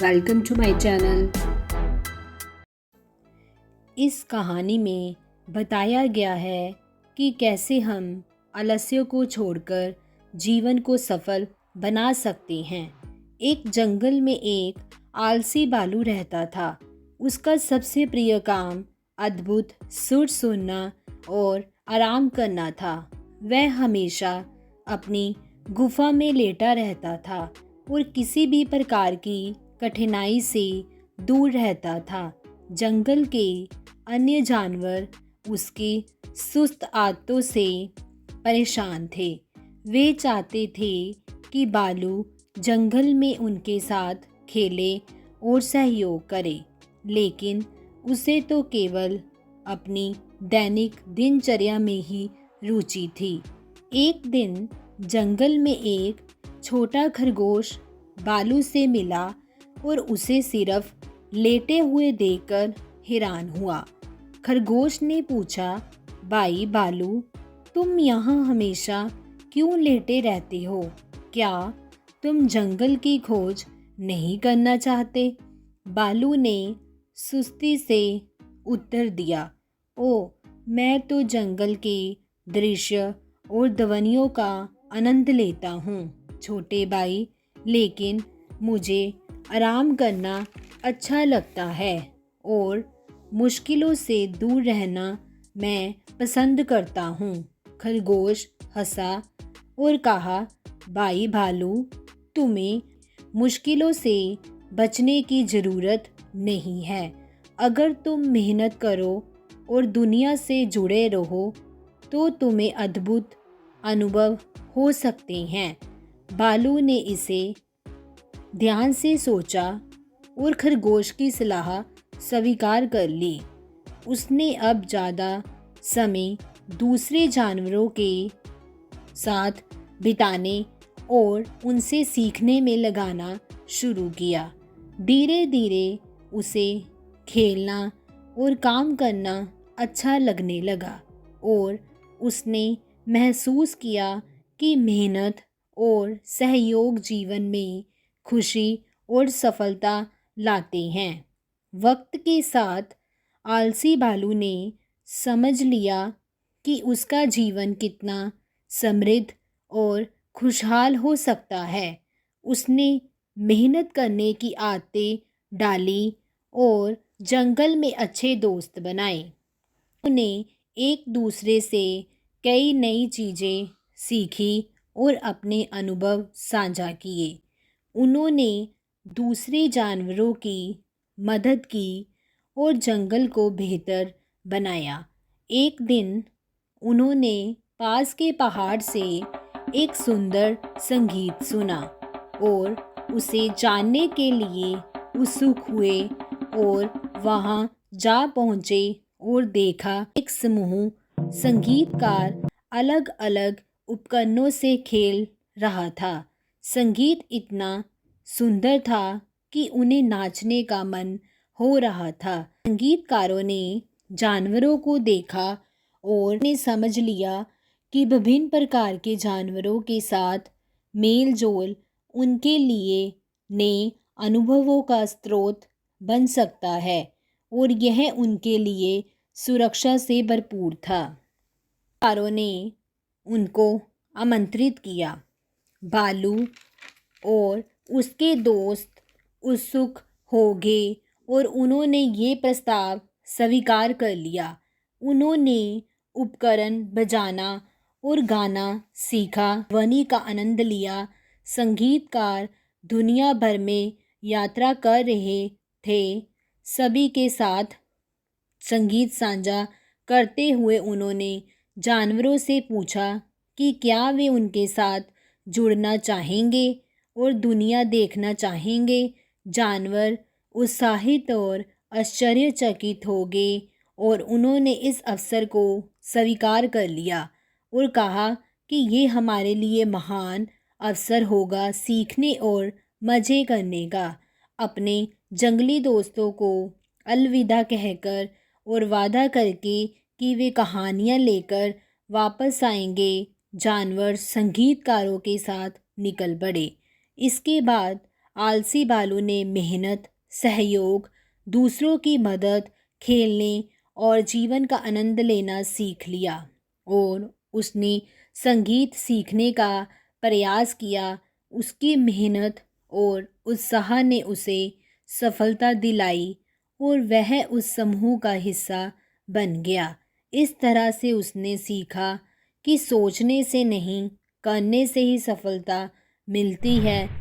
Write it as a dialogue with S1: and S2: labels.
S1: Welcome to my channel. इस कहानी में बताया गया है कि कैसे हम आलस्य को छोड़कर जीवन को सफल बना सकते हैं। एक जंगल में एक आलसी भालू रहता था। उसका सबसे प्रिय काम अद्भुत सुर सुनना और आराम करना था। वह हमेशा अपनी गुफा में लेटा रहता था और किसी भी प्रकार की कठिनाई से दूर रहता था। जंगल के अन्य जानवर उसकी सुस्त आदतों से परेशान थे। वे चाहते थे कि भालू जंगल में उनके साथ खेले और सहयोग करे, लेकिन उसे तो केवल अपनी दैनिक दिनचर्या में ही रुचि थी। एक दिन जंगल में एक छोटा खरगोश भालू से मिला और उसे सिर्फ लेटे हुए देखकर हैरान हुआ। खरगोश ने पूछा, भाई भालू, तुम यहाँ हमेशा क्यों लेटे रहते हो? क्या तुम जंगल की खोज नहीं करना चाहते? भालू ने सुस्ती से उत्तर दिया, ओ, मैं तो जंगल के दृश्य और ध्वनियों का आनंद लेता हूँ छोटे भाई, लेकिन मुझे आराम करना अच्छा लगता है और मुश्किलों से दूर रहना मैं पसंद करता हूँ। खरगोश हंसा और कहा, भाई भालू, तुम्हें मुश्किलों से बचने की ज़रूरत नहीं है। अगर तुम मेहनत करो और दुनिया से जुड़े रहो तो तुम्हें अद्भुत अनुभव हो सकते हैं। भालू ने इसे ध्यान से सोचा और खरगोश की सलाह स्वीकार कर ली। उसने अब ज़्यादा समय दूसरे जानवरों के साथ बिताने और उनसे सीखने में लगाना शुरू किया। धीरे धीरे उसे खेलना और काम करना अच्छा लगने लगा और उसने महसूस किया कि मेहनत और सहयोग जीवन में खुशी और सफलता लाते हैं। वक्त के साथ आलसी भालू ने समझ लिया कि उसका जीवन कितना समृद्ध और खुशहाल हो सकता है। उसने मेहनत करने की आदतें डाली और जंगल में अच्छे दोस्त बनाए। उन्हें एक दूसरे से कई नई चीज़ें सीखी और अपने अनुभव साझा किए। उन्होंने दूसरे जानवरों की मदद की और जंगल को बेहतर बनाया। एक दिन उन्होंने पास के पहाड़ से एक सुंदर संगीत सुना और उसे जानने के लिए उत्सुक हुए और वहां जा पहुंचे और देखा एक समूह संगीतकार अलग अलग उपकरणों से खेल रहा था। संगीत इतना सुंदर था कि उन्हें नाचने का मन हो रहा था। संगीतकारों ने जानवरों को देखा और ने समझ लिया कि विभिन्न प्रकार के जानवरों के साथ मेल जोल उनके लिए नए अनुभवों का स्रोत बन सकता है और यह उनके लिए सुरक्षा से भरपूर था। कारों ने उनको आमंत्रित किया। भालू और उसके दोस्त उत्सुक हो गए और उन्होंने ये प्रस्ताव स्वीकार कर लिया। उन्होंने उपकरण बजाना और गाना सीखा, ध्वनि का आनंद लिया। संगीतकार दुनिया भर में यात्रा कर रहे थे। सभी के साथ संगीत साझा करते हुए उन्होंने जानवरों से पूछा कि क्या वे उनके साथ जुड़ना चाहेंगे और दुनिया देखना चाहेंगे। जानवर उत्साहित और आश्चर्यचकित हो गए और उन्होंने इस अवसर को स्वीकार कर लिया और कहा कि ये हमारे लिए महान अवसर होगा सीखने और मज़े करने का। अपने जंगली दोस्तों को अलविदा कहकर और वादा करके कि वे कहानियाँ लेकर वापस आएंगे, जानवर संगीतकारों के साथ निकल पड़े। इसके बाद आलसी बालू ने मेहनत, सहयोग, दूसरों की मदद, खेलने और जीवन का आनंद लेना सीख लिया और उसने संगीत सीखने का प्रयास किया। उसकी मेहनत और उत्साह ने उसे सफलता दिलाई और वह उस समूह का हिस्सा बन गया। इस तरह से उसने सीखा कि सोचने से नहीं, करने से ही सफलता मिलती है।